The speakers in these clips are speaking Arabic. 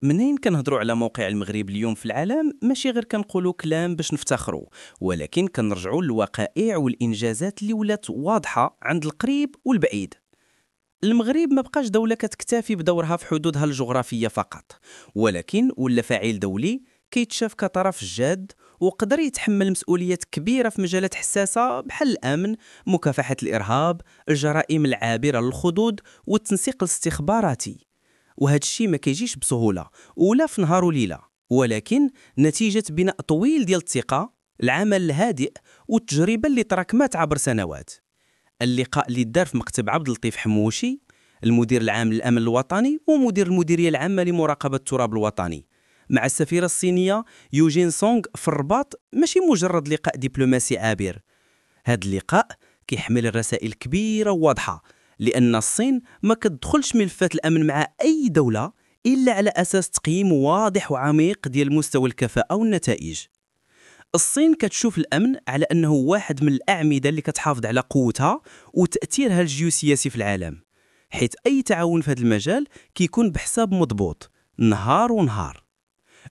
منين كنهضروا على موقع المغرب اليوم في العالم ماشي غير كنقولوا كلام باش نفتخروا، ولكن كنرجعوا للوقائع والانجازات اللي ولات واضحه عند القريب والبعيد. المغرب ما بقاش دوله كتكتفي بدورها في حدودها الجغرافيه فقط، ولكن ولا فاعل دولي كيتشاف كطرف جاد وقدر يتحمل مسؤوليات كبيره في مجالات حساسه بحال الامن، مكافحه الارهاب، الجرائم العابره للخدود والتنسيق الاستخباراتي. وهذا الشيء ما كيجيش بسهوله ولا في نهار وليله، ولكن نتيجه بناء طويل ديال الثقه، العمل الهادئ والتجربه اللي تراكمات عبر سنوات. اللقاء اللي دار في مكتب عبد اللطيف حموشي، المدير العام للامن الوطني ومدير المديريه العامه لمراقبه التراب الوطني، مع السفيره الصينيه يوجين سونغ في الرباط، ماشي مجرد لقاء دبلوماسي عابر. هذا اللقاء كيحمل رسائل كبيرة وواضحة، لأن الصين ما كتدخلش ملفات الأمن مع أي دولة إلا على أساس تقييم واضح وعميق ديال مستوى الكفاءة والنتائج. الصين كتشوف الأمن على أنه واحد من الأعمدة اللي كتحافظ على قوتها وتأثيرها الجيوسياسي في العالم، حيث أي تعاون في هذا المجال كيكون بحساب مضبوط نهار ونهار.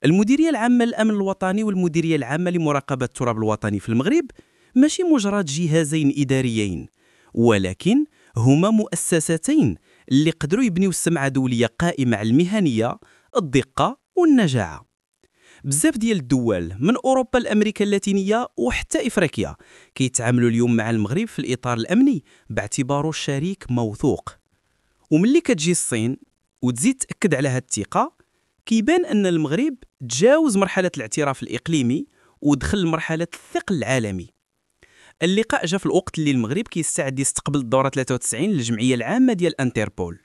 المديرية العامة للأمن الوطني والمديرية العامة لمراقبة التراب الوطني في المغرب ماشي مجرد جهازين إداريين، ولكن هما مؤسستين اللي قدروا يبنيو سمعة دولية قائمة على المهنية، الدقة والنجاعة. بزاف ديال الدول من أوروبا لأمريكا اللاتينية وحتى إفريقيا كيتعاملوا اليوم مع المغرب في الإطار الأمني باعتباره شريك موثوق. وملي كتجي الصين وتزيد تأكد على هاد الثقة، كيبان أن المغرب تجاوز مرحلة الاعتراف الإقليمي ودخل مرحلة الثقل العالمي. اللقاء جاء في الوقت اللي المغرب كيستعد يستقبل الدورة 93 للجمعية العامة ديال انتربول،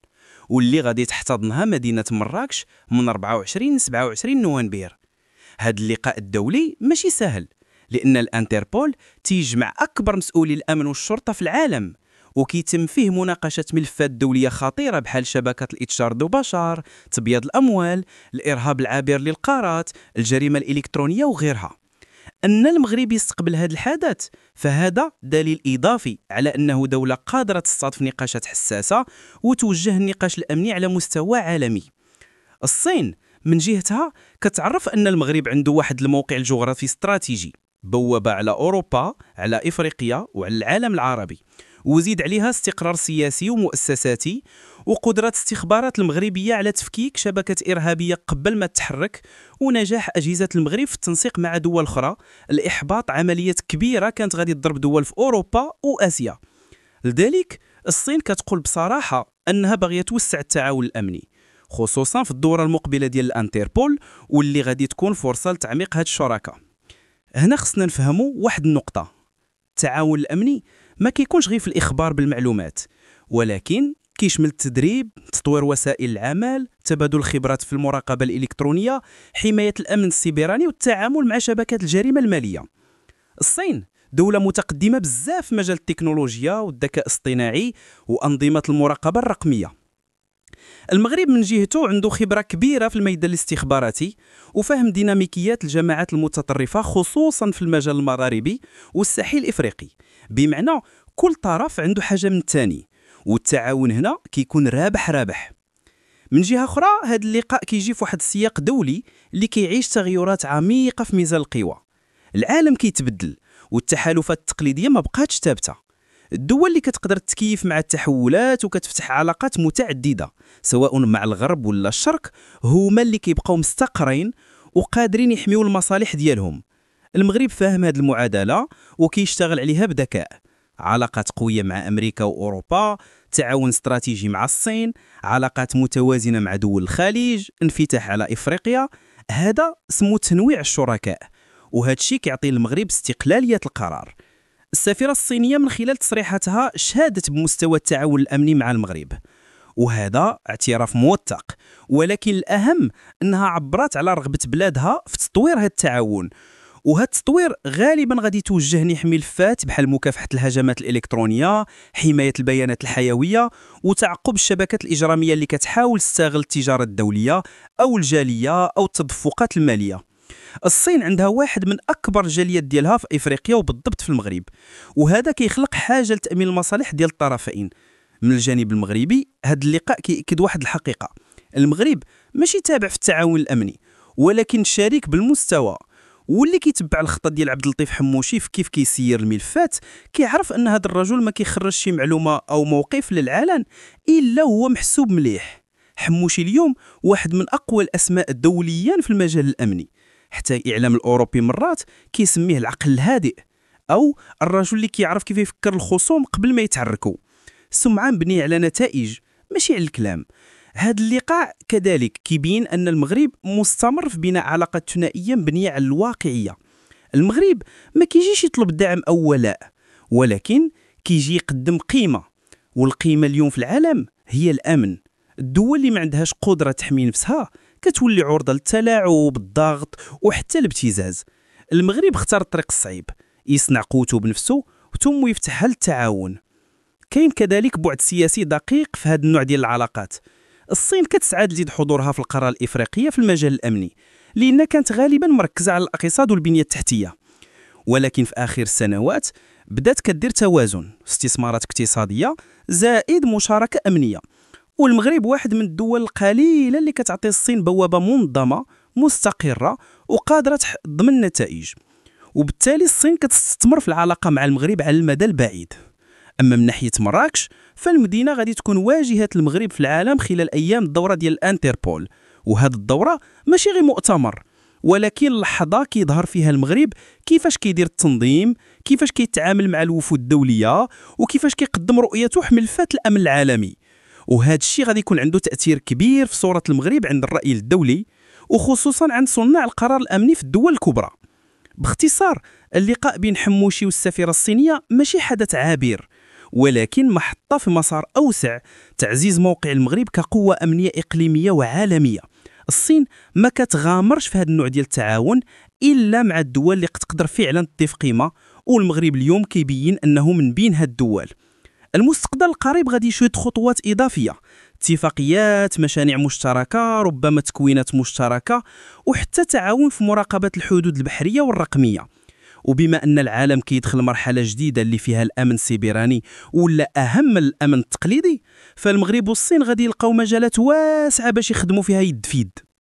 واللي غادي تحتضنها مدينة مراكش من 24 ل 27 نوفمبر. هذا اللقاء الدولي ماشي سهل، لأن الانتربول تيجمع أكبر مسؤولي الأمن والشرطة في العالم، وكيتم فيه مناقشة ملفات دولية خطيرة بحال شبكة الإتشار ذو بشر، تبييض الأموال، الإرهاب العابر للقارات، الجريمة الإلكترونية وغيرها. أن المغرب يستقبل هذا الحدث فهذا دليل إضافي على أنه دولة قادرة تصطاد في نقاشات حساسة وتوجه النقاش الأمني على مستوى عالمي. الصين من جهتها كتعرف أن المغرب عنده واحد الموقع الجغرافي استراتيجي، بوابة على أوروبا، على إفريقيا وعلى العالم العربي، وزيد عليها استقرار سياسي ومؤسساتي وقدرة استخبارات المغربية على تفكيك شبكة إرهابية قبل ما تتحرك، ونجاح أجهزة المغرب في التنسيق مع دول أخرى لإحباط عمليات كبيرة كانت غادي تضرب دول في أوروبا وآسيا. لذلك الصين كتقول بصراحة أنها باغية توسع التعاون الأمني، خصوصا في الدورة المقبلة ديال الانتربول واللي غادي تكون فرصة لتعميق هاد الشراكة. هنا خصنا نفهموا واحد النقطة: التعاون الأمني ما كيكونش غير في الإخبار بالمعلومات، ولكن كيشمل التدريب، تطوير وسائل العمل، تبادل الخبرات في المراقبة الإلكترونية، حماية الأمن السيبراني والتعامل مع شبكات الجريمة المالية. الصين دولة متقدمة بزاف في مجال التكنولوجيا والذكاء الاصطناعي وأنظمة المراقبة الرقمية. المغرب من جهته عنده خبرة كبيرة في الميدان الاستخباراتي وفهم ديناميكيات الجماعات المتطرفة، خصوصا في المجال المغاربي والساحل الإفريقي، بمعنى كل طرف عنده حاجة من الثاني، والتعاون هنا كيكون رابح رابح. من جهة أخرى هذا اللقاء كيجي في واحد السياق دولي اللي كيعيش تغيرات عميقة في ميزان القوى. العالم كيتبدل والتحالفات التقليدية ما بقاتش ثابتة. الدول اللي كتقدر تكيف مع التحولات وكتفتح علاقات متعددة سواء مع الغرب ولا الشرق هما اللي كيبقاو مستقرين وقادرين يحميوا المصالح ديالهم. المغرب فاهم هذه المعادلة وكيشتغل عليها بذكاء: علاقات قوية مع أمريكا وأوروبا، تعاون استراتيجي مع الصين، علاقات متوازنة مع دول الخليج، انفتاح على إفريقيا. هذا اسمه تنويع الشركاء، وهذا الشيء كيعطي المغرب استقلالية القرار. السفيرة الصينية من خلال تصريحاتها شهدت بمستوى التعاون الأمني مع المغرب، وهذا اعتراف موثق، ولكن الأهم أنها عبرت على رغبة بلادها في تطوير هذا التعاون. وهذا التطوير غالبا غادي توجه نحو ملفات بحال مكافحة الهجمات الإلكترونية، حماية البيانات الحيوية، وتعقب الشبكات الإجرامية اللي كتحاول تستغل التجارة الدولية أو الجالية أو التدفقات المالية. الصين عندها واحد من أكبر الجاليات ديالها في إفريقيا وبالضبط في المغرب، وهذا كيخلق حاجة لتأمين المصالح ديال الطرفين. من الجانب المغربي هذا اللقاء كيأكد واحد الحقيقة: المغرب ماشي تابع في التعاون الأمني، ولكن شريك بالمستوى. واللي كيتبع الخطه ديال عبد اللطيف حموشي في كيف كيسير الملفات كيعرف ان هذا الرجل ما كيخرجش شي معلومه او موقف للعلن الا هو محسوب مليح. حموشي اليوم واحد من اقوى الاسماء دوليا في المجال الامني، حتى الاعلام الاوروبي مرات كيسميه العقل الهادئ، او الرجل اللي كيعرف كيف يفكر الخصوم قبل ما يتحركوا. السمعه مبنيه على نتائج ماشي على الكلام. هذا اللقاء كذلك كيبين أن المغرب مستمر في بناء علاقات ثنائية مبنية على الواقعية. المغرب ما كيجيش يطلب دعم أو ولاء، ولكن كيجي يقدم قيمة، والقيمة اليوم في العالم هي الأمن. الدول اللي ما عندهاش قدرة تحمي نفسها كتولي عرضة للتلاعب، الضغط وحتى الابتزاز. المغرب اختار الطريق الصعيب، يصنع قوته بنفسه ثم يفتحها للتعاون. كاين كذلك بعد سياسي دقيق في هذا النوع ديال العلاقات. الصين كتسعى تزيد حضورها في القاره الافريقيه في المجال الامني، لان كانت غالبا مركزه على الاقتصاد والبنيه التحتيه، ولكن في اخر السنوات بدات كدير توازن، استثمارات اقتصاديه زائد مشاركه امنيه. والمغرب واحد من الدول القليله اللي كتعطي الصين بوابه منظمه مستقره وقادره تضمن النتائج، وبالتالي الصين كتستثمر في العلاقه مع المغرب على المدى البعيد. أما من ناحية مراكش فالمدينة غادي تكون واجهة المغرب في العالم خلال أيام الدورة ديال الانتربول، وهذه الدورة ماشي غير مؤتمر، ولكن لحظة كيظهر فيها المغرب كيفاش كيدير التنظيم، كيفاش كيتعامل مع الوفود الدولية، وكيفاش كيقدم رؤيته في ملفات الأمن العالمي. وهذا الشيء غادي يكون عنده تأثير كبير في صورة المغرب عند الرأي الدولي، وخصوصا عند صناع القرار الأمني في الدول الكبرى. باختصار، اللقاء بين حموشي والسفيرة الصينية ماشي حدث عابر، ولكن محطة في مسار أوسع، تعزيز موقع المغرب كقوة أمنية إقليمية وعالمية. الصين ما كتغامرش في هذا النوع ديال التعاون إلا مع الدول اللي تقدر فعلا تضيف قيمة، والمغرب اليوم كيبين أنه من بين هاد الدول. المستقبل القريب غادي يشهد خطوات إضافية، اتفاقيات، مشاريع مشتركة، ربما تكوينات مشتركة، وحتى تعاون في مراقبة الحدود البحرية والرقمية. وبما أن العالم كيدخل مرحلة جديدة اللي فيها الأمن السيبراني ولا أهم من الأمن التقليدي، فالمغرب والصين غادي يلقاو مجالات واسعة باش يخدموا فيها يد في يد.